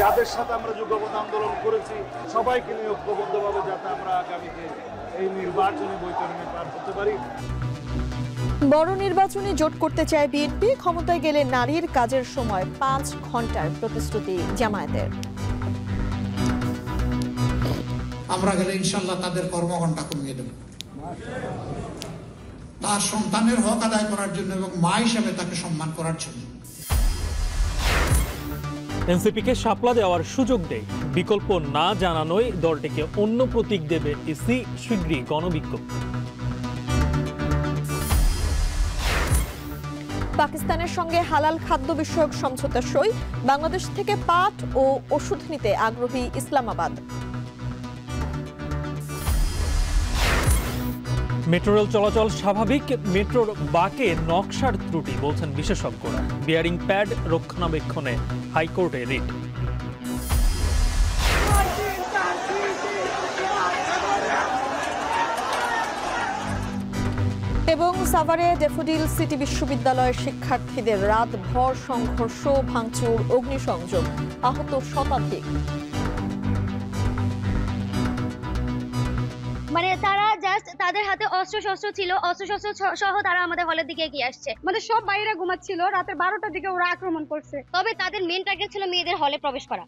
যাদের সাথে আমরা যুগপৎ আন্দোলন করেছি সবাইকে নিয়ে ঐক্যবদ্ধভাবে যাতে আমরা আগামীতে এই নির্বাচনী বৈতরণে পার করতে পারি। বড় নির্বাচনী জোট করতে চায় বিএনপি, ক্ষমতায় গেলে নারীর কাজের সময় 5 ঘন্টার প্রতিশ্রুতি জামায়াতের। আমরা গেলে ইনশাল্লাহ তাদের কর্মঘণ্টা কমিয়ে দেব, তার সন্তানের হক আদায় করার জন্য এবং মা হিসেবে তাকে সম্মান করার জন্য। এনসিপিকে শাপলা দেওয়ার সুযোগ দেয়, বিকল্প না জানানোয় দলটিকে অন্য প্রতীক দেবে ইসি, শীঘ্রই গণবিজ্ঞপ্তি। পাকিস্তানের সঙ্গে হালাল খাদ্য বিষয়ক সমঝোতা সই, বাংলাদেশ থেকে পাট ও ওষুধ নিতে আগ্রহী ইসলামাবাদ। মেট্রো রেল চলাচল স্বাভাবিক, মেট্রোর বাঁকে নকশার ত্রুটি বলছেন বিশেষজ্ঞরা। বিয়ারিং প্যাড রক্ষণাবেক্ষণে হাইকোর্টে রিট। এবং সাভারে ড্যাফোডিল সিটি বিশ্ববিদ্যালয়ের শিক্ষার্থীদের রাতভর সংঘর্ষ, ভাঙচুর, অগ্নিসংযোগ, আহত শতাধিক। মানে তারা জাস্ট তাদের হাতে অস্ত্র ছিল, অস্ত্র সহ তারা আমাদের হলের দিকে এগিয়ে আসছে। আমাদের সব বাইরে ঘুমাচ্ছিল, রাতের 12টার দিকে ওরা আক্রমণ করছে। তবে তাদের মেন টার্গেট ছিল মেয়েদের হলে প্রবেশ করা।